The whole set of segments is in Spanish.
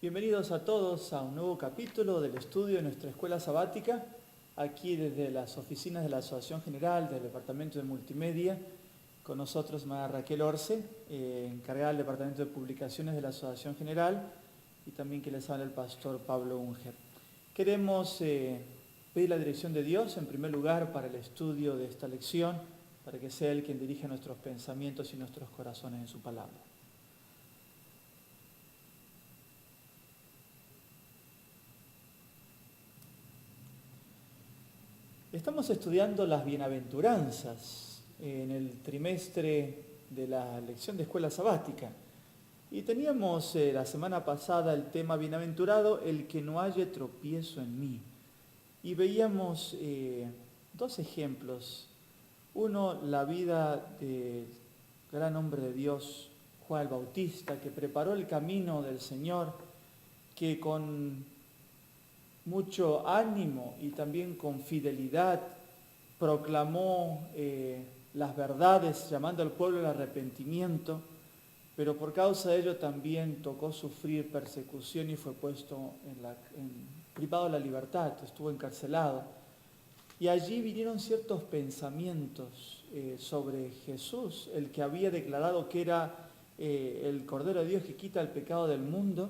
Bienvenidos a todos a un nuevo capítulo del estudio de nuestra escuela sabática, aquí desde las oficinas de la Asociación General del Departamento de Multimedia, con nosotros María Raquel Orce, encargada del Departamento de Publicaciones de la Asociación General, y también que les habla el pastor Pablo Unger. Queremos pedir la dirección de Dios en primer lugar para el estudio de esta lección, para que sea Él quien dirija nuestros pensamientos y nuestros corazones en su palabra. Estamos estudiando las bienaventuranzas en el trimestre de la lección de escuela sabática. Y teníamos la semana pasada el tema bienaventurado, el que no halle tropiezo en mí. Y veíamos dos ejemplos. Uno, la vida del gran hombre de Dios, Juan el Bautista, que preparó el camino del Señor, que con mucho ánimo y también con fidelidad proclamó las verdades, llamando al pueblo al arrepentimiento, pero por causa de ello también tocó sufrir persecución y fue puesto privado de la libertad, estuvo encarcelado. Y allí vinieron ciertos pensamientos sobre Jesús, el que había declarado que era el Cordero de Dios que quita el pecado del mundo.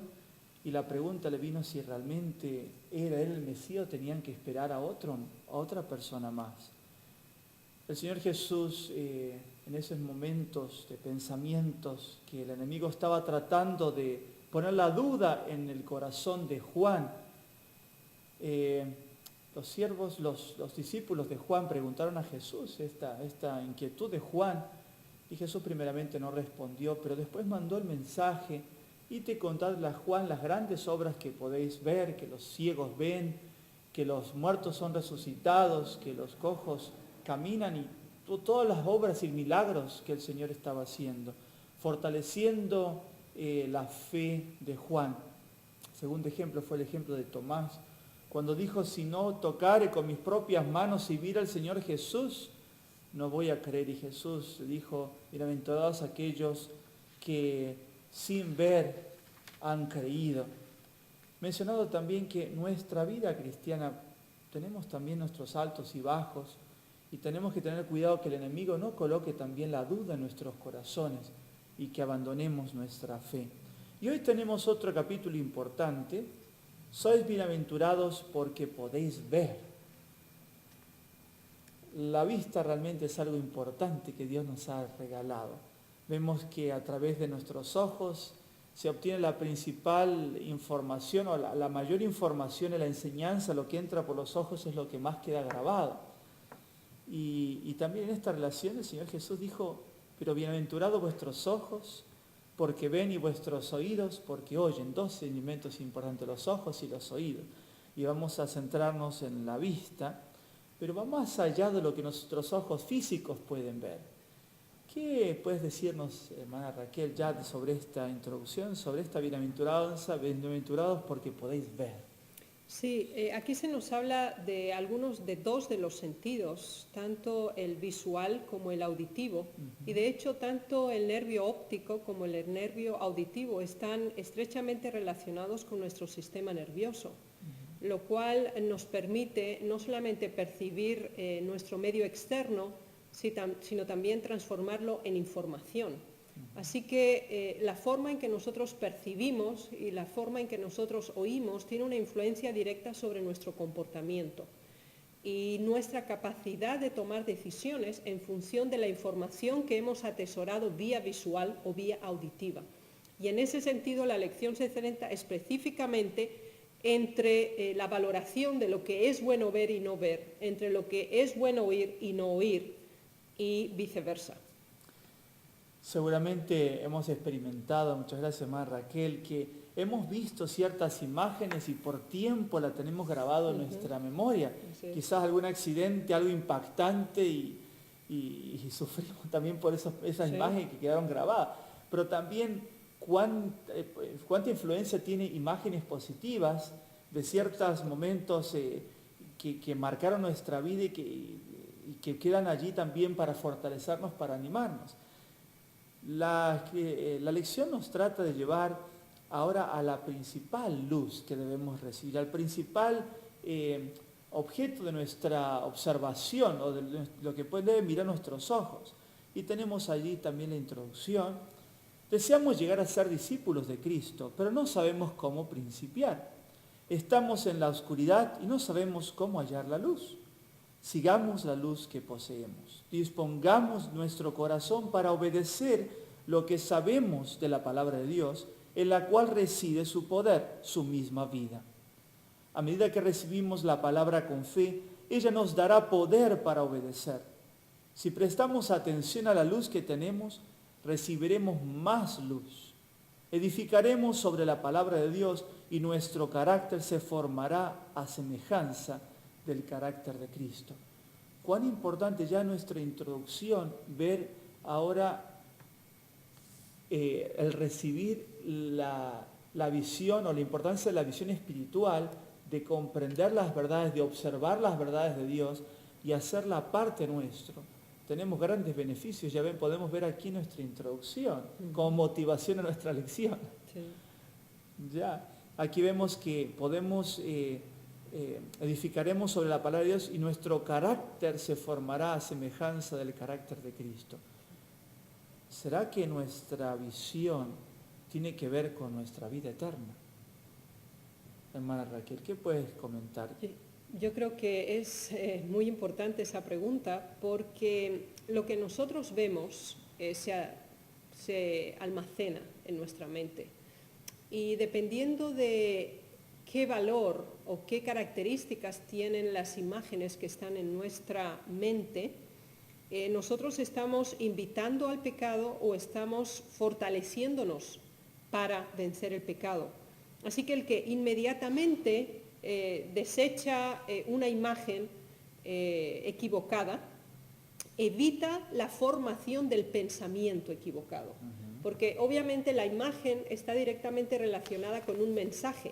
Y la pregunta le vino si realmente era él el Mesías o tenían que esperar a otra persona más. El Señor Jesús, en esos momentos de pensamientos que el enemigo estaba tratando de poner la duda en el corazón de Juan, los discípulos de Juan preguntaron a Jesús esta inquietud de Juan, y Jesús primeramente no respondió, pero después mandó el mensaje: y te contad, Juan, las grandes obras que podéis ver, que los ciegos ven, que los muertos son resucitados, que los cojos caminan, y todas las obras y milagros que el Señor estaba haciendo, fortaleciendo la fe de Juan. Segundo ejemplo fue el ejemplo de Tomás, cuando dijo: si no tocare con mis propias manos y viera al Señor Jesús, no voy a creer. Y Jesús dijo: bienaventurados aquellos que sin ver han creído. Mencionado también que nuestra vida cristiana tenemos también nuestros altos y bajos, y tenemos que tener cuidado que el enemigo no coloque también la duda en nuestros corazones y que abandonemos nuestra fe. Y hoy tenemos otro capítulo importante: sois bienaventurados porque podéis ver. La vista realmente es algo importante que Dios nos ha regalado. Vemos que a través de nuestros ojos se obtiene la principal información o la mayor información en la enseñanza. Lo que entra por los ojos es lo que más queda grabado. Y también en esta relación el Señor Jesús dijo: pero bienaventurados vuestros ojos porque ven, y vuestros oídos porque oyen. Dos elementos importantes, los ojos y los oídos. Y vamos a centrarnos en la vista, pero va más allá de lo que nuestros ojos físicos pueden ver. ¿Qué puedes decirnos, hermana Raquel, ya sobre esta introducción, sobre esta bienaventuranza, bienaventurados porque podéis ver? Sí, aquí se nos habla de dos de los sentidos, tanto el visual como el auditivo, y de hecho tanto el nervio óptico como el nervio auditivo están estrechamente relacionados con nuestro sistema nervioso, lo cual nos permite no solamente percibir nuestro medio externo, sino también transformarlo en información. Así que la forma en que nosotros percibimos y la forma en que nosotros oímos tiene una influencia directa sobre nuestro comportamiento y nuestra capacidad de tomar decisiones en función de la información que hemos atesorado vía visual o vía auditiva. Y en ese sentido la lección se centra específicamente entre la valoración de lo que es bueno ver y no ver, entre lo que es bueno oír y no oír, y viceversa. Seguramente hemos experimentado, muchas gracias, hermana Raquel, que hemos visto ciertas imágenes y por tiempo la tenemos grabado en nuestra memoria. Sí. Quizás algún accidente, algo impactante y sufrimos también por esas sí. Imágenes que quedaron grabadas. Pero también cuánta influencia tiene imágenes positivas de ciertos momentos que marcaron nuestra vida y que quedan allí también para fortalecernos, para animarnos. La lección nos trata de llevar ahora a la principal luz que debemos recibir, al principal objeto de nuestra observación o de lo que pueden mirar nuestros ojos. Y tenemos allí también la introducción. Deseamos llegar a ser discípulos de Cristo, pero no sabemos cómo principiar. Estamos en la oscuridad y no sabemos cómo hallar la luz. Sigamos la luz que poseemos. Dispongamos nuestro corazón para obedecer lo que sabemos de la palabra de Dios, en la cual reside su poder, su misma vida. A medida que recibimos la palabra con fe, ella nos dará poder para obedecer. Si prestamos atención a la luz que tenemos, recibiremos más luz. Edificaremos sobre la palabra de Dios y nuestro carácter se formará a semejanza del carácter de Cristo. Cuán importante ya nuestra introducción ver ahora el recibir la visión o la importancia de la visión espiritual, de comprender las verdades, de observar las verdades de Dios y hacerla parte nuestro. Tenemos grandes beneficios, ya ven, podemos ver aquí nuestra introducción, como motivación a nuestra lección. Sí. Ya, aquí vemos que podemos, edificaremos sobre la palabra de Dios y nuestro carácter se formará a semejanza del carácter de Cristo. ¿Será que nuestra visión tiene que ver con nuestra vida eterna? Hermana Raquel, ¿qué puedes comentar? Sí. Yo creo que es muy importante esa pregunta porque lo que nosotros vemos se almacena en nuestra mente y dependiendo de qué valor o qué características tienen las imágenes que están en nuestra mente, nosotros estamos invitando al pecado o estamos fortaleciéndonos para vencer el pecado. Así que el que inmediatamente desecha una imagen equivocada, evita la formación del pensamiento equivocado. Porque obviamente la imagen está directamente relacionada con un mensaje.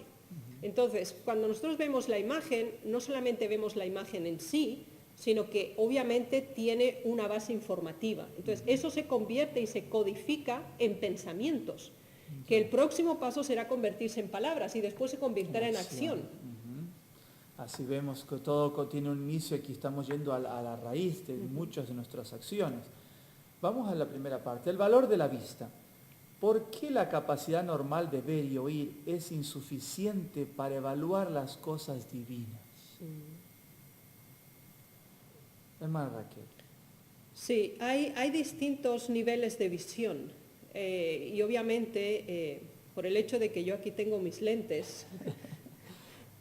Entonces, cuando nosotros vemos la imagen, no solamente vemos la imagen en sí, sino que obviamente tiene una base informativa. Entonces, eso se convierte y se codifica en pensamientos, que el próximo paso será convertirse en palabras y después se convertirá en acción. Así vemos que todo tiene un inicio, aquí estamos yendo a la raíz de muchas de nuestras acciones. Vamos a la primera parte, el valor de la vista. ¿Por qué la capacidad normal de ver y oír es insuficiente para evaluar las cosas divinas? Hermana Raquel. Sí, hay distintos niveles de visión y obviamente por el hecho de que yo aquí tengo mis lentes,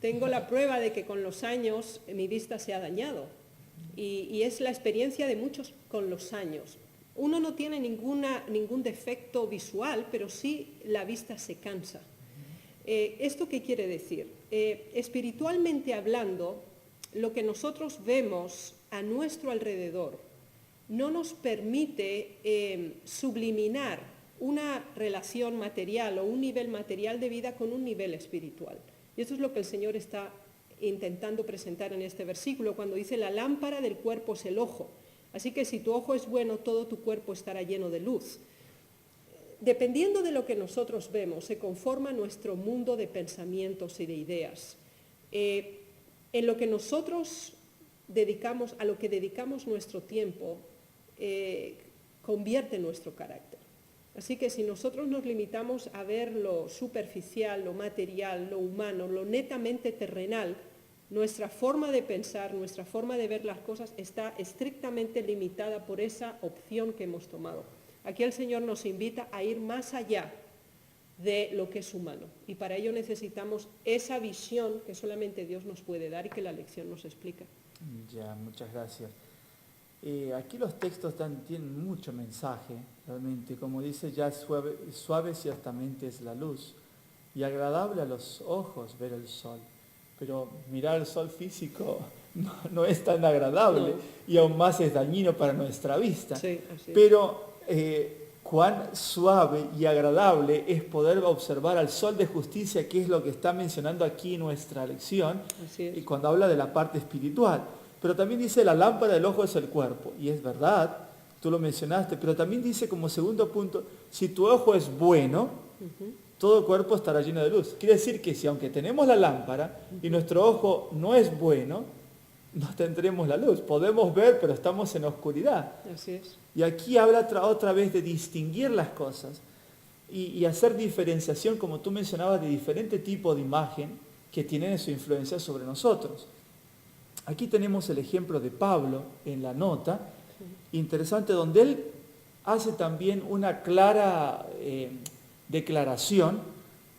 tengo la prueba de que con los años mi vista se ha dañado y es la experiencia de muchos con los años. Uno no tiene ningún defecto visual, pero sí la vista se cansa. ¿Esto qué quiere decir? Espiritualmente hablando, lo que nosotros vemos a nuestro alrededor no nos permite subliminar una relación material o un nivel material de vida con un nivel espiritual. Y eso es lo que el Señor está intentando presentar en este versículo cuando dice la lámpara del cuerpo es el ojo. Así que si tu ojo es bueno, todo tu cuerpo estará lleno de luz. Dependiendo de lo que nosotros vemos, se conforma nuestro mundo de pensamientos y de ideas. En lo que nosotros dedicamos, a lo que dedicamos nuestro tiempo, convierte nuestro carácter. Así que si nosotros nos limitamos a ver lo superficial, lo material, lo humano, lo netamente terrenal, nuestra forma de pensar, nuestra forma de ver las cosas está estrictamente limitada por esa opción que hemos tomado. Aquí el Señor nos invita a ir más allá de lo que es humano y para ello necesitamos esa visión que solamente Dios nos puede dar y que la lección nos explica. Ya, muchas gracias. Aquí los textos tienen mucho mensaje, realmente. Como dice, ya suave ciertamente es la luz y agradable a los ojos ver el sol. Pero mirar el sol físico no es tan agradable y aún más es dañino para nuestra vista. Sí, así es. Pero cuán suave y agradable es poder observar al sol de justicia, que es lo que está mencionando aquí nuestra lección, y cuando habla de la parte espiritual. Pero también dice la lámpara del ojo es el cuerpo, y es verdad, tú lo mencionaste, pero también dice como segundo punto, si tu ojo es bueno, todo cuerpo estará lleno de luz. Quiere decir que si aunque tenemos la lámpara y nuestro ojo no es bueno, no tendremos la luz. Podemos ver, pero estamos en oscuridad. Así es. Y aquí habla otra vez de distinguir las cosas y hacer diferenciación, como tú mencionabas, de diferentes tipos de imagen que tienen su influencia sobre nosotros. Aquí tenemos el ejemplo de Pablo en la nota, interesante, donde él hace también una clara declaración,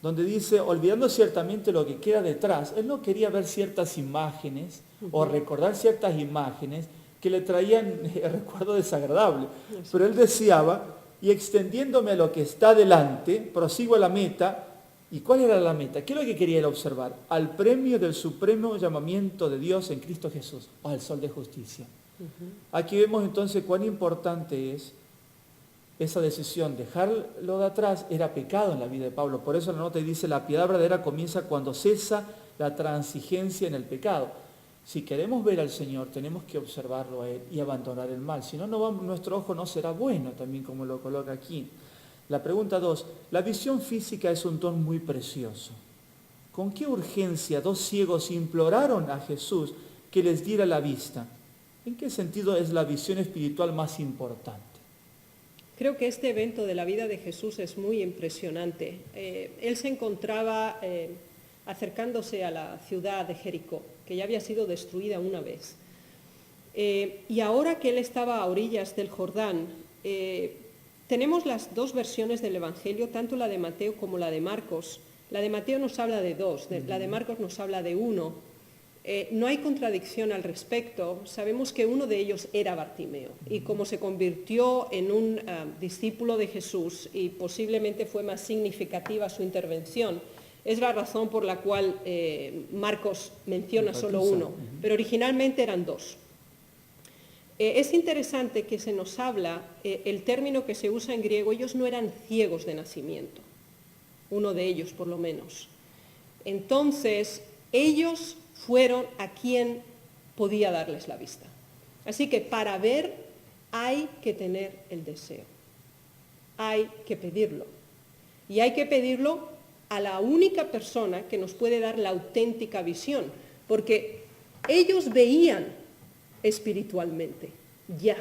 donde dice, olvidando ciertamente lo que queda detrás, él no quería ver ciertas imágenes o recordar ciertas imágenes que le traían recuerdo desagradable, pero él deseaba, y extendiéndome a lo que está delante, prosigo a la meta. ¿Y cuál era la meta? ¿Qué es lo que quería él observar? Al premio del supremo llamamiento de Dios en Cristo Jesús, o al sol de justicia. Aquí vemos entonces cuán importante es esa decisión. Dejarlo de atrás era pecado en la vida de Pablo. Por eso la nota dice, la piedad verdadera comienza cuando cesa la transigencia en el pecado. Si queremos ver al Señor, tenemos que observarlo a Él y abandonar el mal. Si no, nuestro ojo no será bueno, también como lo coloca aquí. La pregunta 2, la visión física es un don muy precioso. ¿Con qué urgencia 2 ciegos imploraron a Jesús que les diera la vista? ¿En qué sentido es la visión espiritual más importante? Creo que este evento de la vida de Jesús es muy impresionante. Él se encontraba acercándose a la ciudad de Jericó, que ya había sido destruida una vez. Y ahora que él estaba a orillas del Jordán, tenemos las 2 versiones del Evangelio, tanto la de Mateo como la de Marcos. La de Mateo nos habla de 2, la de Marcos nos habla de 1. No hay contradicción al respecto. Sabemos que uno de ellos era Bartimeo, y como se convirtió en un discípulo de Jesús y posiblemente fue más significativa su intervención, es la razón por la cual Marcos menciona solo 1, pero originalmente eran 2. Es interesante que se nos habla, el término que se usa en griego, ellos no eran ciegos de nacimiento, uno de ellos por lo menos. Entonces, ellos fueron a quien podía darles la vista. Así que para ver hay que tener el deseo, hay que pedirlo. Y hay que pedirlo a la única persona que nos puede dar la auténtica visión, porque ellos veían espiritualmente, ya.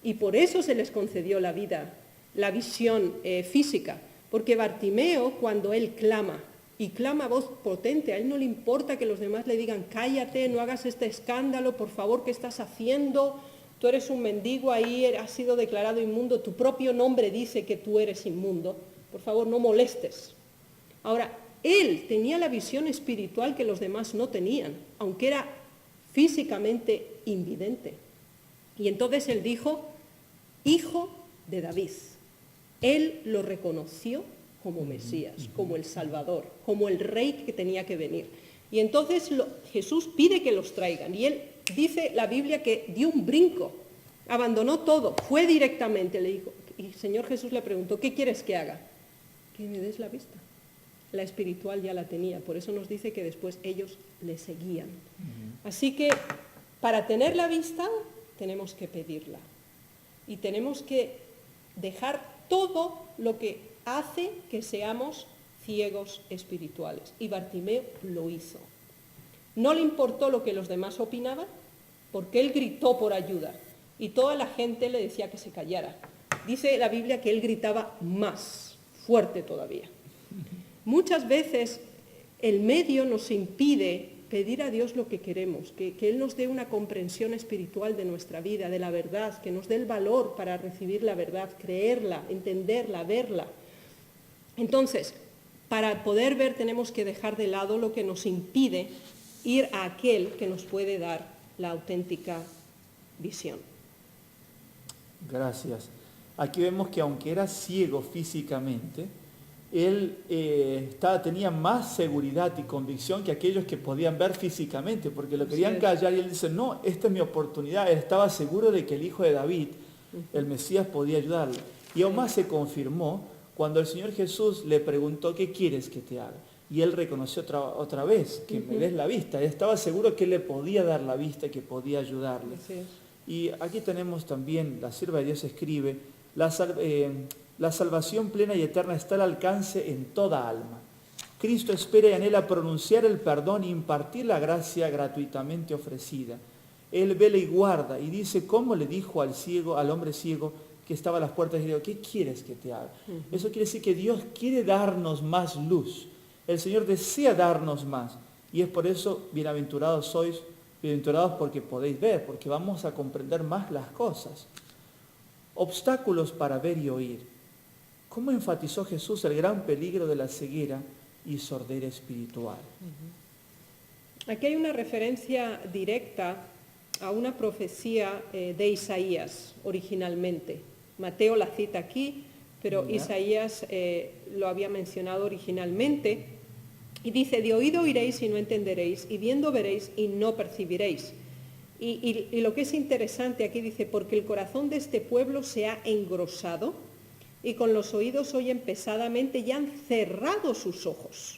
Y por eso se les concedió la visión física, porque Bartimeo, cuando él clama, y clama a voz potente, a él no le importa que los demás le digan, cállate, no hagas este escándalo, por favor, ¿qué estás haciendo? Tú eres un mendigo, ahí has sido declarado inmundo, tu propio nombre dice que tú eres inmundo, por favor, no molestes. Ahora, él tenía la visión espiritual que los demás no tenían, aunque era físicamente invidente. Y entonces él dijo, hijo de David. Él lo reconoció como Mesías, como el Salvador, como el rey que tenía que venir. Y entonces Jesús pide que los traigan. Y él dice la Biblia que dio un brinco, abandonó todo, fue directamente, le dijo, y el Señor Jesús le preguntó, ¿qué quieres que haga? Que me des la vista. La espiritual ya la tenía, por eso nos dice que después ellos le seguían. Así que para tener la vista tenemos que pedirla y tenemos que dejar todo lo que hace que seamos ciegos espirituales. Y Bartimeo lo hizo. No le importó lo que los demás opinaban, porque él gritó por ayuda y toda la gente le decía que se callara. Dice la Biblia que él gritaba más fuerte todavía. Muchas veces el medio nos impide pedir a Dios lo que queremos, que Él nos dé una comprensión espiritual de nuestra vida, de la verdad, que nos dé el valor para recibir la verdad, creerla, entenderla, verla. Entonces, para poder ver tenemos que dejar de lado lo que nos impide ir a aquel que nos puede dar la auténtica visión. Gracias. Aquí vemos que aunque era ciego físicamente, él tenía más seguridad y convicción que aquellos que podían ver físicamente, porque lo querían callar y él dice, no, esta es mi oportunidad. Él estaba seguro de que el hijo de David, el Mesías, podía ayudarle. Y aún más se confirmó cuando el Señor Jesús le preguntó, ¿qué quieres que te haga? Y él reconoció otra vez, que me des la vista. Él estaba seguro que él le podía dar la vista, que podía ayudarle. Y aquí tenemos también, la sierva de Dios escribe, La salvación plena y eterna está al alcance en toda alma. Cristo espera y anhela pronunciar el perdón e impartir la gracia gratuitamente ofrecida. Él vela y guarda y dice cómo le dijo al ciego, al hombre ciego que estaba a las puertas y le dijo, ¿qué quieres que te haga? Eso quiere decir que Dios quiere darnos más luz. El Señor desea darnos más. Y es por eso, bienaventurados sois, bienaventurados porque podéis ver, porque vamos a comprender más las cosas. Obstáculos para ver y oír. ¿Cómo enfatizó Jesús el gran peligro de la ceguera y sordera espiritual? Aquí hay una referencia directa a una profecía de Isaías originalmente. Mateo la cita aquí, pero Isaías lo había mencionado originalmente. Y dice, de oído oiréis y no entenderéis, y viendo veréis y no percibiréis. Y lo que es interesante aquí dice, porque el corazón de este pueblo se ha engrosado, y con los oídos oyen pesadamente y han cerrado sus ojos,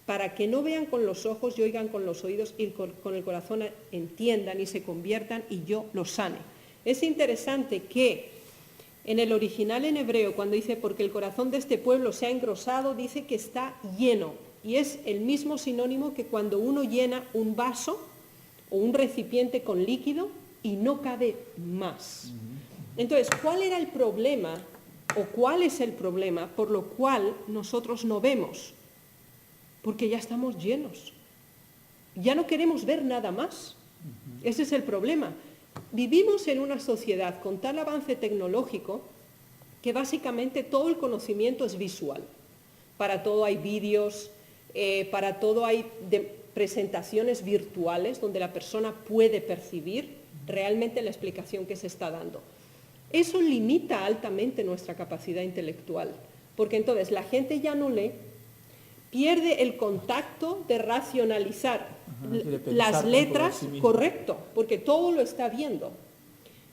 para que no vean con los ojos y oigan con los oídos y con el corazón entiendan y se conviertan y yo los sane. Es interesante que en el original en hebreo, cuando dice porque el corazón de este pueblo se ha engrosado, dice que está lleno. Y es el mismo sinónimo que cuando uno llena un vaso o un recipiente con líquido y no cabe más. Entonces, ¿cuál era el problema o cuál es el problema por lo cual nosotros no vemos? Porque ya estamos llenos. Ya no queremos ver nada más. Ese es el problema. Vivimos en una sociedad con tal avance tecnológico que básicamente todo el conocimiento es visual. Para todo hay vídeos, para todo hay presentaciones virtuales donde la persona puede percibir realmente la explicación que se está dando. Eso limita altamente nuestra capacidad intelectual, porque entonces la gente ya no lee, pierde el contacto de racionalizar las letras, correcto, porque todo lo está viendo.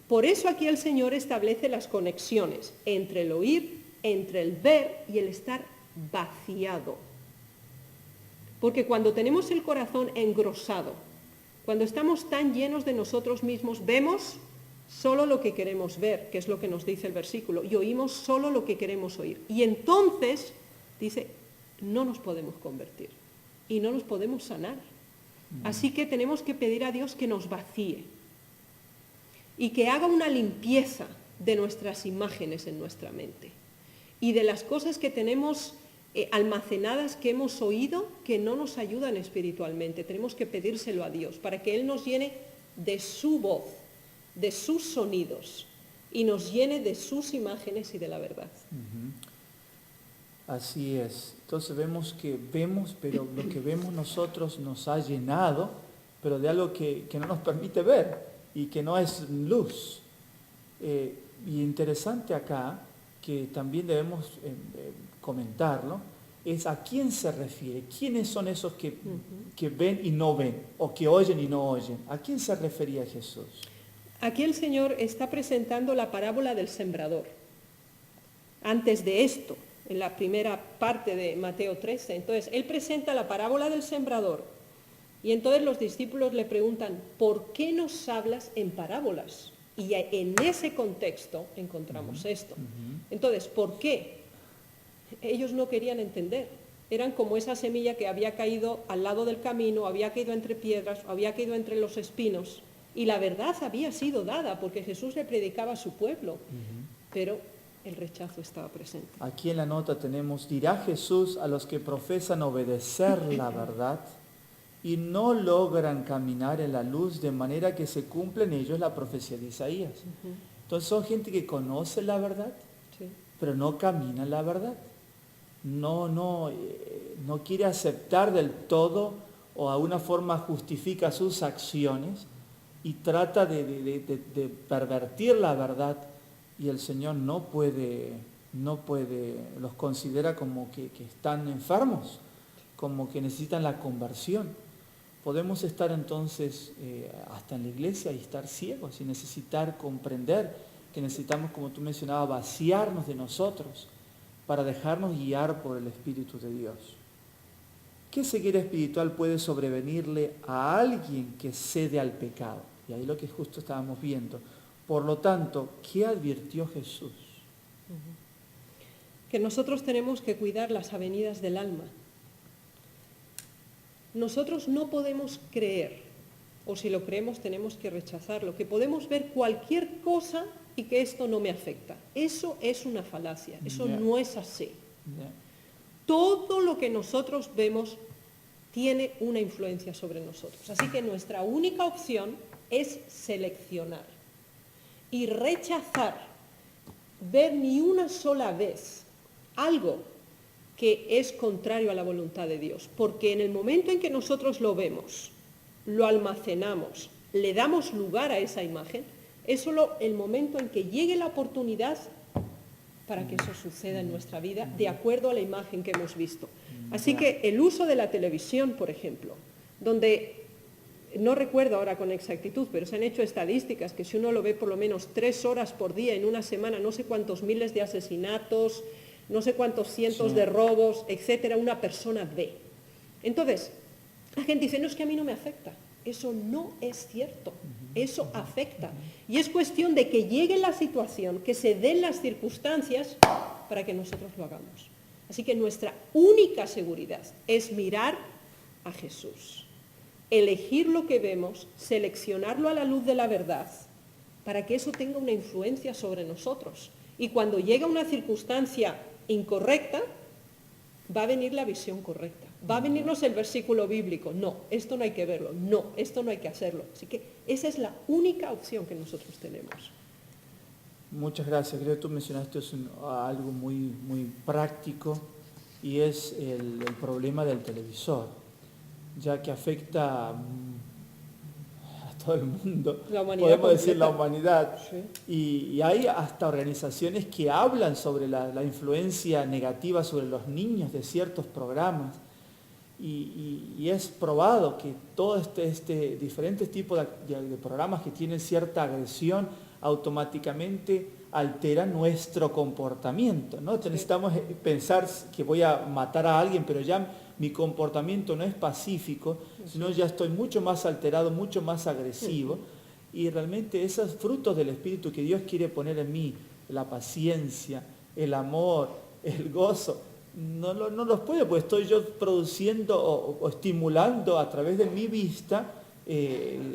Por eso aquí el Señor establece las conexiones entre el oír, entre el ver y el estar vaciado. Porque cuando tenemos el corazón engrosado, cuando estamos tan llenos de nosotros mismos, vemos solo lo que queremos ver, que es lo que nos dice el versículo, y oímos solo lo que queremos oír. Y entonces, dice, no nos podemos convertir y no nos podemos sanar. Así que tenemos que pedir a Dios que nos vacíe y que haga una limpieza de nuestras imágenes en nuestra mente y de las cosas que tenemos almacenadas, que hemos oído, que no nos ayudan espiritualmente. Tenemos que pedírselo a Dios para que Él nos llene de su voz, de sus sonidos y nos llene de sus imágenes y de la verdad. Así es. Entonces vemos, pero lo que vemos nosotros nos ha llenado, pero de algo que no nos permite ver y que no es luz. Y interesante acá, que también debemos comentarlo, es a quién se refiere, quiénes son esos que ven y no ven, o que oyen y no oyen. ¿A quién se refería Jesús? Aquí el Señor está presentando la parábola del sembrador. Antes de esto, en la primera parte de Mateo 13, entonces Él presenta la parábola del sembrador y entonces los discípulos le preguntan, ¿por qué nos hablas en parábolas? Y en ese contexto encontramos esto. Entonces, ¿por qué? Ellos no querían entender. Eran como esa semilla que había caído al lado del camino, había caído entre piedras, había caído entre los espinos. Y la verdad había sido dada porque Jesús le predicaba a su pueblo. Pero el rechazo estaba presente. Aquí en la nota tenemos, dirá Jesús a los que profesan obedecer la verdad y no logran caminar en la luz de manera que se cumple en ellos la profecía de Isaías. Entonces son gente que conoce la verdad, pero no camina en la verdad. No quiere aceptar del todo o de alguna forma justifica sus acciones y trata de pervertir la verdad. Y el Señor no puede, los considera como que están enfermos, como que necesitan la conversión. Podemos estar entonces hasta en la iglesia y estar ciegos y necesitar comprender que necesitamos, como tú mencionabas, vaciarnos de nosotros para dejarnos guiar por el Espíritu de Dios. ¿Qué ceguera espiritual puede sobrevenirle a alguien que cede al pecado? Y ahí lo que justo estábamos viendo. Por lo tanto, ¿qué advirtió Jesús? que nosotros tenemos que cuidar las avenidas del alma. Nosotros no podemos creer, o si lo creemos tenemos que rechazarlo, que podemos ver cualquier cosa y que esto no me afecta. Eso es una falacia, eso no es así. Todo lo que nosotros vemos tiene una influencia sobre nosotros. Así que nuestra única opción es seleccionar y rechazar, ver ni una sola vez algo que es contrario a la voluntad de Dios. Porque en el momento en que nosotros lo vemos, lo almacenamos, le damos lugar a esa imagen, es solo el momento en que llegue la oportunidad para que eso suceda en nuestra vida de acuerdo a la imagen que hemos visto. Así que el uso de la televisión, por ejemplo, donde, no recuerdo ahora con exactitud, pero se han hecho estadísticas que si uno lo ve por lo menos 3 horas por día en una semana, no sé cuántos miles de asesinatos, no sé cuántos cientos de robos, etcétera, una persona ve. Entonces, la gente dice, no, es que a mí no me afecta. Eso no es cierto, eso afecta. Y es cuestión de que llegue la situación, que se den las circunstancias para que nosotros lo hagamos. Así que nuestra única seguridad es mirar a Jesús, elegir lo que vemos, seleccionarlo a la luz de la verdad, para que eso tenga una influencia sobre nosotros. Y cuando llega una circunstancia incorrecta, va a venir la visión correcta. Va a venirnos el versículo bíblico. No, esto no hay que verlo. No, esto no hay que hacerlo. Así que esa es la única opción que nosotros tenemos. Muchas gracias. Creo que tú mencionaste algo muy práctico y es el problema del televisor, ya que afecta a todo el mundo, la humanidad podemos completa. decir la humanidad. Sí. Y hay hasta organizaciones que hablan sobre la influencia negativa sobre los niños de ciertos programas. Y es probado que todos diferentes tipos de programas que tienen cierta agresión automáticamente alteran nuestro comportamiento, ¿no? Sí. Necesitamos pensar que voy a matar a alguien, pero ya mi comportamiento no es pacífico, sino ya estoy mucho más alterado, mucho más agresivo. Y realmente esos frutos del Espíritu que Dios quiere poner en mí, la paciencia, el amor, el gozo, no los puedo, porque estoy yo produciendo o estimulando a través de mi vista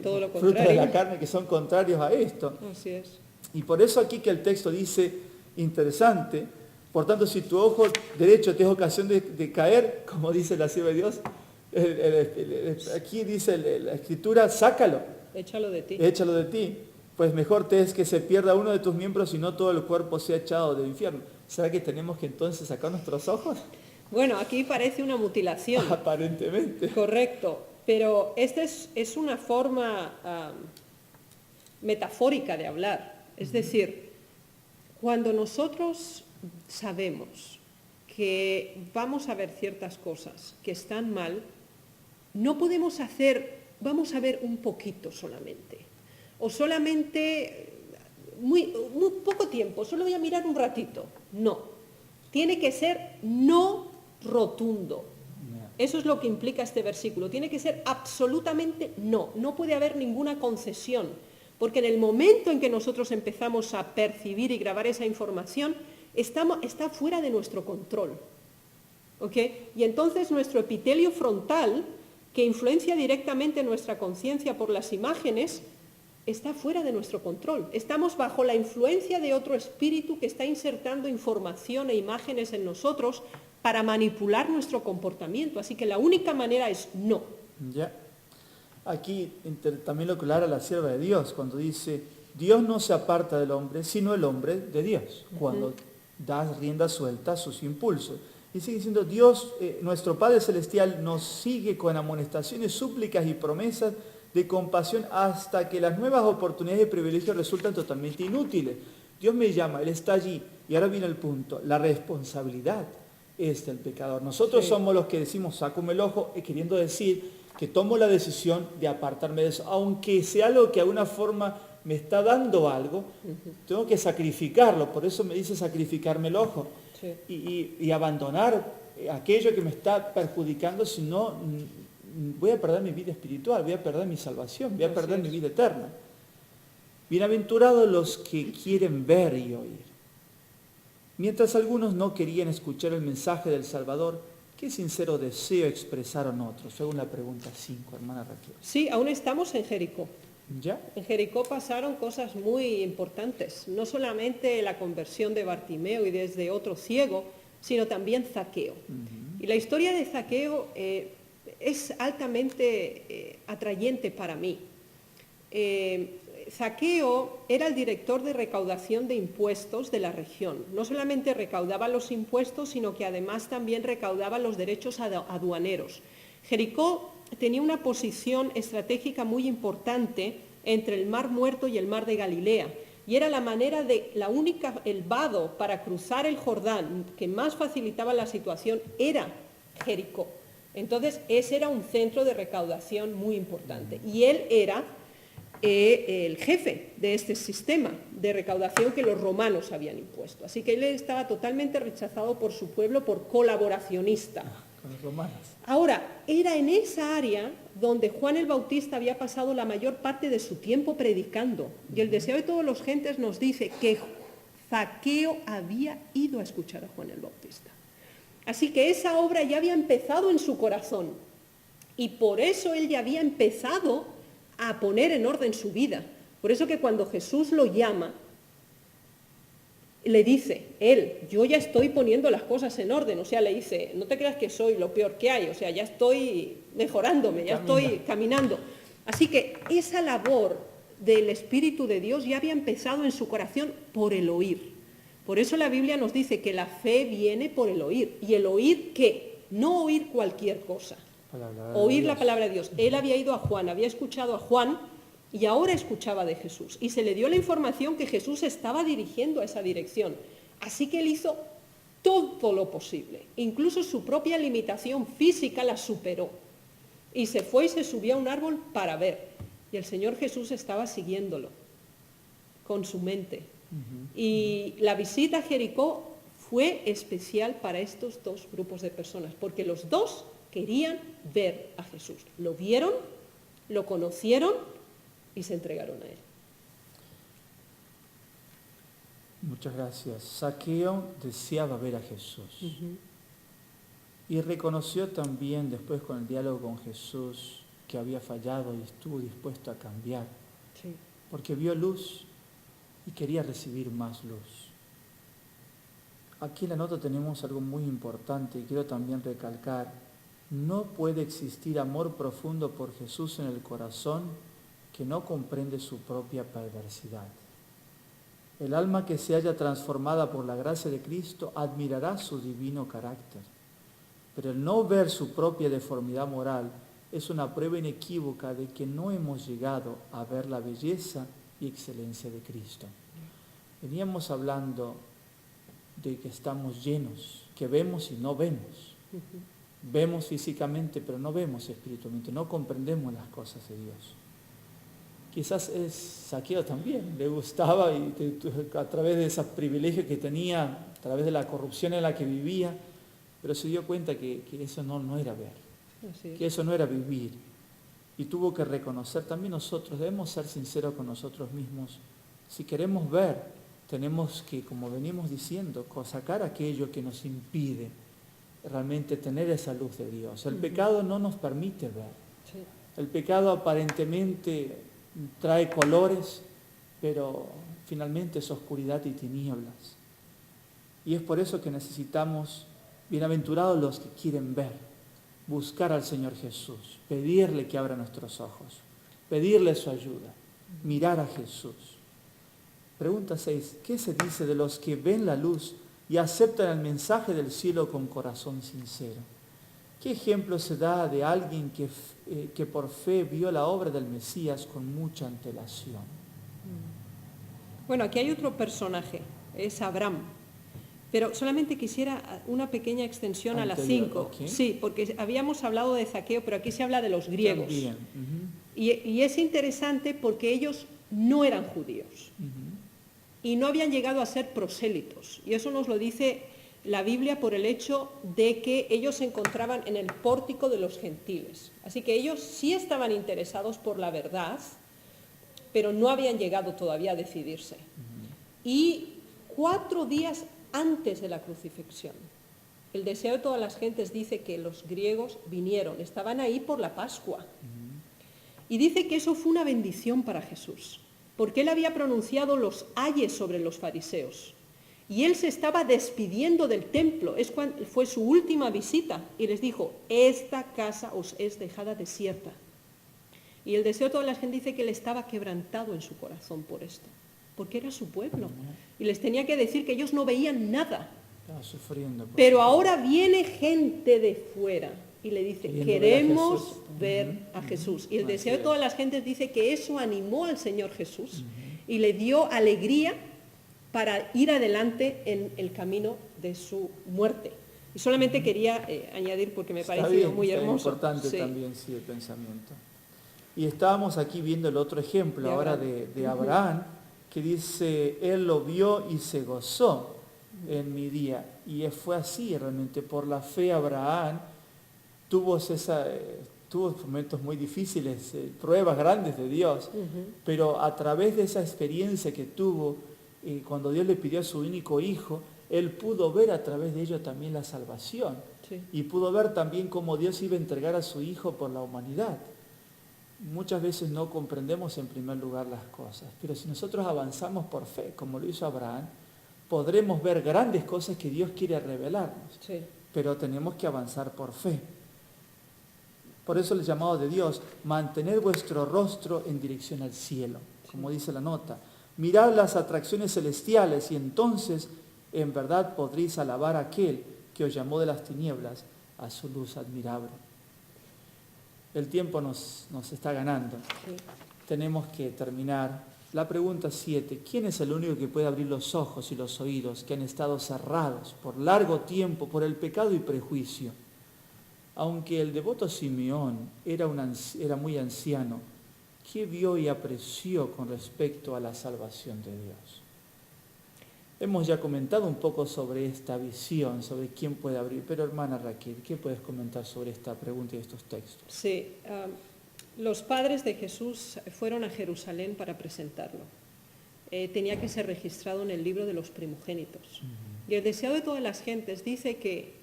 todo lo frutos de la carne que son contrarios a esto. Así es. Y por eso aquí que el texto dice, interesante, por tanto si tu ojo derecho te es ocasión de caer, como dice la sierva de Dios, aquí dice la Escritura, sácalo. Échalo de ti. Échalo de ti. Pues mejor te es que se pierda uno de tus miembros y no todo el cuerpo sea echado del infierno. ¿Será que tenemos que entonces sacar nuestros ojos? Bueno, aquí parece una mutilación. Aparentemente. Correcto. Pero esta es una forma metafórica de hablar. Es decir, cuando nosotros sabemos que vamos a ver ciertas cosas que están mal, no podemos vamos a ver un poquito solamente. O solamente muy poco tiempo, solo voy a mirar un ratito. No, tiene que ser no rotundo. Eso es lo que implica este versículo. Tiene que ser absolutamente no. No puede haber ninguna concesión. Porque en el momento en que nosotros empezamos a percibir y grabar esa información, está fuera de nuestro control. ¿Okay? Y entonces nuestro epitelio frontal, que influencia directamente nuestra conciencia por las imágenes, está fuera de nuestro control. Estamos bajo la influencia de otro espíritu que está insertando información e imágenes en nosotros para manipular nuestro comportamiento. Así que la única manera es no. Ya. Aquí también lo aclara la sierva de Dios, cuando dice, Dios no se aparta del hombre, sino el hombre de Dios, cuando da rienda suelta a sus impulsos. Y sigue diciendo, Dios, nuestro Padre Celestial, nos sigue con amonestaciones, súplicas y promesas de compasión hasta que las nuevas oportunidades de privilegio resultan totalmente inútiles. Dios me llama, Él está allí. Y ahora viene el punto, la responsabilidad es del pecador. Nosotros somos los que decimos, sácame el ojo, queriendo decir que tomo la decisión de apartarme de eso, aunque sea algo que de alguna forma me está dando algo, tengo que sacrificarlo, por eso me dice sacrificarme el ojo, y abandonar aquello que me está perjudicando, si no voy a perder mi vida espiritual, voy a perder mi salvación, voy a perder mi vida eterna. Bienaventurados los que quieren ver y oír. Mientras algunos no querían escuchar el mensaje del Salvador, ¿qué sincero deseo expresaron otros? Hago una pregunta 5, hermana Raquel. Sí, aún estamos en Jericó. ¿Ya? En Jericó pasaron cosas muy importantes, no solamente la conversión de Bartimeo y desde otro ciego, sino también Zaqueo. Y la historia de Zaqueo es altamente atrayente para mí. Zaqueo era el director de recaudación de impuestos de la región. No solamente recaudaba los impuestos, sino que además también recaudaba los derechos aduaneros. Jericó tenía una posición estratégica muy importante entre el Mar Muerto y el Mar de Galilea, y era el vado para cruzar el Jordán que más facilitaba la situación era Jericó. Entonces ese era un centro de recaudación muy importante, y él era el jefe de este sistema de recaudación que los romanos habían impuesto. Así que él estaba totalmente rechazado por su pueblo por colaboracionista. Con los romanos. Ahora, era en esa área donde Juan el Bautista había pasado la mayor parte de su tiempo predicando. Y el deseo de todas las gentes nos dice que Zaqueo había ido a escuchar a Juan el Bautista. Así que esa obra ya había empezado en su corazón. Y por eso él ya había empezado a poner en orden su vida. Por eso que cuando Jesús lo llama, le dice, yo ya estoy poniendo las cosas en orden, o sea, le dice, no te creas que soy lo peor que hay, o sea, ya estoy mejorándome, ya estoy caminando. Así que esa labor del Espíritu de Dios ya había empezado en su corazón por el oír. Por eso la Biblia nos dice que la fe viene por el oír. ¿Y el oír qué? No oír cualquier cosa, oír la palabra de Dios. Él había ido a Juan, había escuchado a Juan, y ahora escuchaba de Jesús. Y se le dio la información que Jesús estaba dirigiendo a esa dirección. Así que él hizo todo lo posible. Incluso su propia limitación física la superó. Y se fue y se subió a un árbol para ver. Y el Señor Jesús estaba siguiéndolo con su mente. Y la visita a Jericó fue especial para estos dos grupos de personas, porque los dos querían ver a Jesús. Lo vieron, lo conocieron y se entregaron a él. Muchas gracias. Zaqueo deseaba ver a Jesús. Y reconoció también después con el diálogo con Jesús que había fallado y estuvo dispuesto a cambiar. Sí. Porque vio luz y quería recibir más luz. Aquí en la nota tenemos algo muy importante y quiero también recalcar. No puede existir amor profundo por Jesús en el corazón que no comprende su propia perversidad. El alma que se haya transformada por la gracia de Cristo admirará su divino carácter, pero el no ver su propia deformidad moral es una prueba inequívoca de que no hemos llegado a ver la belleza y excelencia de Cristo. Veníamos hablando de que estamos llenos, que vemos y no vemos. Vemos físicamente, pero no vemos espiritualmente, no comprendemos las cosas de Dios. Quizás Zaqueo también, le gustaba y a través de esos privilegios que tenía, a través de la corrupción en la que vivía, pero se dio cuenta que eso no era ver, que eso no era vivir. Y tuvo que reconocer, también nosotros debemos ser sinceros con nosotros mismos. Si queremos ver, tenemos que, como venimos diciendo, sacar aquello que nos impide realmente tener esa luz de Dios. El pecado no nos permite ver. Sí. El pecado aparentemente trae colores, pero finalmente es oscuridad y tinieblas. Y es por eso que necesitamos, bienaventurados los que quieren ver, buscar al Señor Jesús, pedirle que abra nuestros ojos, pedirle su ayuda, mirar a Jesús. Pregunta 6. ¿Qué se dice de los que ven la luz y aceptan el mensaje del cielo con corazón sincero? ¿Qué ejemplo se da de alguien que por fe vio la obra del Mesías con mucha antelación? Bueno, aquí hay otro personaje, es Abraham. Pero solamente quisiera una pequeña extensión anterior, a las 5. Okay. Sí, porque habíamos hablado de Zaqueo, pero aquí se habla de los griegos. Y es interesante porque ellos no eran judíos. Y no habían llegado a ser prosélitos. Y eso nos lo dice la Biblia por el hecho de que ellos se encontraban en el pórtico de los gentiles. Así que ellos sí estaban interesados por la verdad, pero no habían llegado todavía a decidirse. Y 4 días antes de la crucifixión. El deseo de todas las gentes dice que los griegos vinieron, estaban ahí por la Pascua. Y dice que eso fue una bendición para Jesús, porque él había pronunciado los ayes sobre los fariseos. Y él se estaba despidiendo del templo, fue su última visita, y les dijo, esta casa os es dejada desierta. Y el deseo de toda la gente dice que él estaba quebrantado en su corazón por esto, porque era su pueblo. Y les tenía que decir que ellos no veían nada. Estaba sufriendo. Pero ahora viene gente de fuera y le dice, queremos ver a Jesús. Y el deseo de todas las gentes dice que eso animó al Señor Jesús y le dio alegría para ir adelante en el camino de su muerte. Y solamente quería añadir, porque me pareció muy hermoso. Es importante también, sí, el pensamiento. Y estábamos aquí viendo el otro ejemplo ahora de Abraham, que dice, él lo vio y se gozó en mi día. Y fue así realmente, por la fe Abraham tuvo momentos muy difíciles, pruebas grandes de Dios, pero a través de esa experiencia que tuvo, cuando Dios le pidió a su único hijo, él pudo ver a través de ello también la salvación. Sí. Y pudo ver también cómo Dios iba a entregar a su hijo por la humanidad. Muchas veces no comprendemos en primer lugar las cosas, pero si nosotros avanzamos por fe, como lo hizo Abraham, podremos ver grandes cosas que Dios quiere revelarnos. Sí. Pero tenemos que avanzar por fe. Por eso el llamado de Dios, mantened vuestro rostro en dirección al cielo, como dice la nota. Mirad las atracciones celestiales y entonces en verdad podréis alabar a aquel que os llamó de las tinieblas a su luz admirable. El tiempo nos está ganando. Sí. Tenemos que terminar. La pregunta 7. ¿Quién es el único que puede abrir los ojos y los oídos que han estado cerrados por largo tiempo por el pecado y prejuicio? Aunque el devoto Simeón era muy anciano, ¿qué vio y apreció con respecto a la salvación de Dios? Hemos ya comentado un poco sobre esta visión, sobre quién puede abrir, pero hermana Raquel, ¿qué puedes comentar sobre esta pregunta y estos textos? Sí, los padres de Jesús fueron a Jerusalén para presentarlo. Tenía que ser registrado en el libro de los primogénitos. Y el deseo de todas las gentes dice que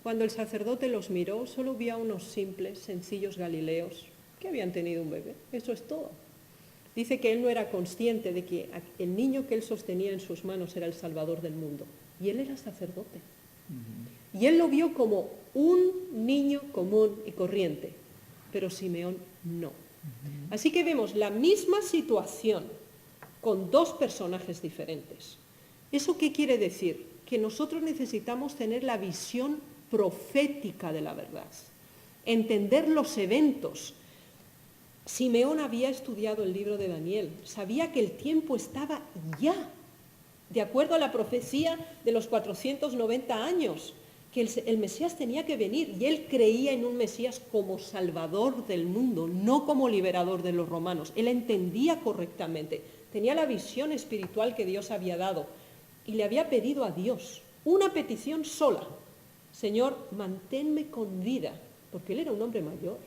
cuando el sacerdote los miró, solo vio a unos simples, sencillos galileos que habían tenido un bebé. Eso es todo. Dice que él no era consciente de que el niño que él sostenía en sus manos era el Salvador del mundo. Y él era sacerdote. Y él lo vio como un niño común y corriente. Pero Simeón no. Así que vemos la misma situación con dos personajes diferentes. ¿Eso qué quiere decir? Que nosotros necesitamos tener la visión profética de la verdad, entender los eventos. Simeón había estudiado el libro de Daniel, sabía que el tiempo estaba ya, de acuerdo a la profecía de los 490 años, que el Mesías tenía que venir, y él creía en un Mesías como salvador del mundo, no como liberador de los romanos. Él entendía correctamente, tenía la visión espiritual que Dios había dado, y le había pedido a Dios una petición sola: Señor, manténme con vida, porque él era un hombre mayor.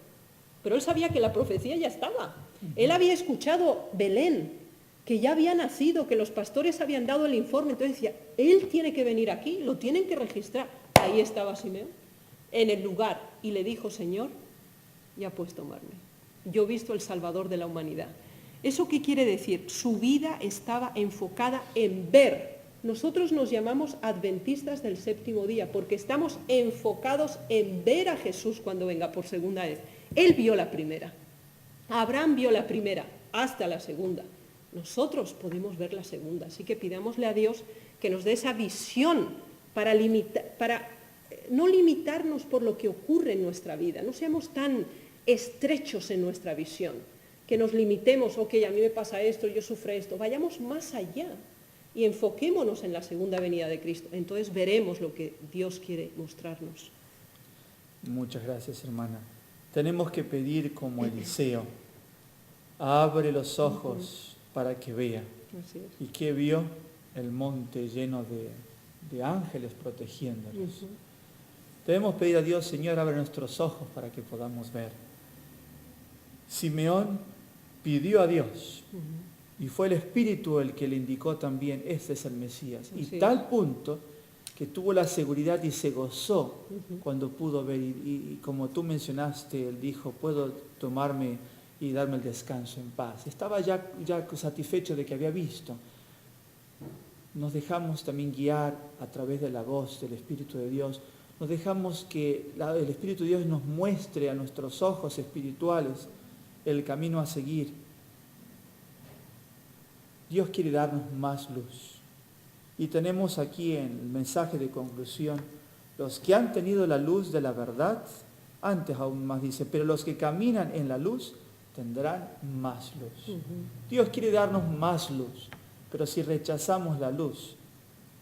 Pero él sabía que la profecía ya estaba. Él había escuchado Belén, que ya había nacido, que los pastores habían dado el informe. Entonces decía, él tiene que venir aquí, lo tienen que registrar. Ahí estaba Simeón, en el lugar, y le dijo, Señor, ya puedes tomarme. Yo he visto el Salvador de la humanidad. ¿Eso qué quiere decir? Su vida estaba enfocada en ver. Nosotros nos llamamos adventistas del séptimo día porque estamos enfocados en ver a Jesús cuando venga por segunda vez. Él vio la primera, Abraham vio la primera hasta la segunda. Nosotros podemos ver la segunda, así que pidámosle a Dios que nos dé esa visión para no limitarnos por lo que ocurre en nuestra vida, no seamos tan estrechos en nuestra visión, que nos limitemos, ok, a mí me pasa esto, yo sufro esto, vayamos más allá. Y enfoquémonos en la segunda venida de Cristo. Entonces veremos lo que Dios quiere mostrarnos. Muchas gracias, hermana. Tenemos que pedir como Eliseo: abre los ojos para que vea. ¿Y qué vio? El monte lleno de ángeles protegiéndonos. Debemos pedir a Dios, Señor, abre nuestros ojos para que podamos ver. Simeón pidió a Dios. Y fue el Espíritu el que le indicó también, este es el Mesías. Y Así tal es. punto que tuvo la seguridad y se gozó cuando pudo ver. Y como tú mencionaste, él dijo, puedo tomarme y darme el descanso en paz. Estaba ya satisfecho de que había visto. Nos dejamos también guiar a través de la voz del Espíritu de Dios. Nos dejamos que el Espíritu de Dios nos muestre a nuestros ojos espirituales el camino a seguir. Dios quiere darnos más luz. Y tenemos aquí en el mensaje de conclusión, los que han tenido la luz de la verdad, antes aún más dice, pero los que caminan en la luz tendrán más luz. Dios quiere darnos más luz, pero si rechazamos la luz,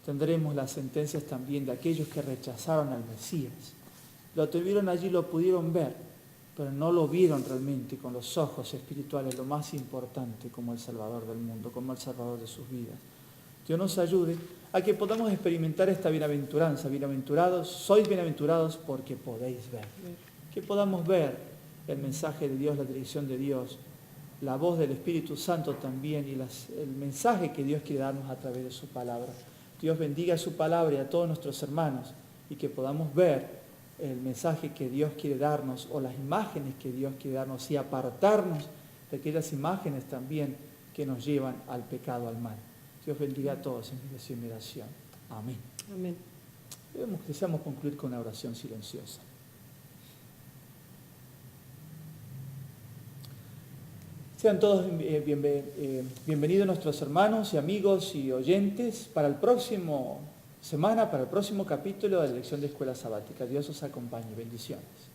tendremos las sentencias también de aquellos que rechazaron al Mesías. Lo tuvieron allí, lo pudieron ver, pero no lo vieron realmente con los ojos espirituales, lo más importante, como el Salvador del mundo, como el Salvador de sus vidas. Dios nos ayude a que podamos experimentar esta bienaventuranza. Bienaventurados, sois bienaventurados porque podéis ver. Que podamos ver el mensaje de Dios, la dirección de Dios, la voz del Espíritu Santo también y el mensaje que Dios quiere darnos a través de su palabra. Dios bendiga su palabra y a todos nuestros hermanos y que podamos ver el mensaje que Dios quiere darnos o las imágenes que Dios quiere darnos y apartarnos de aquellas imágenes también que nos llevan al pecado, al mal. Dios bendiga a todos en mi oración. Amén. Amén. Deseamos concluir con una oración silenciosa. Sean todos bienvenidos nuestros hermanos y amigos y oyentes para el próximo semana, para el próximo capítulo de la lección de Escuela Sabática. Dios os acompañe. Bendiciones.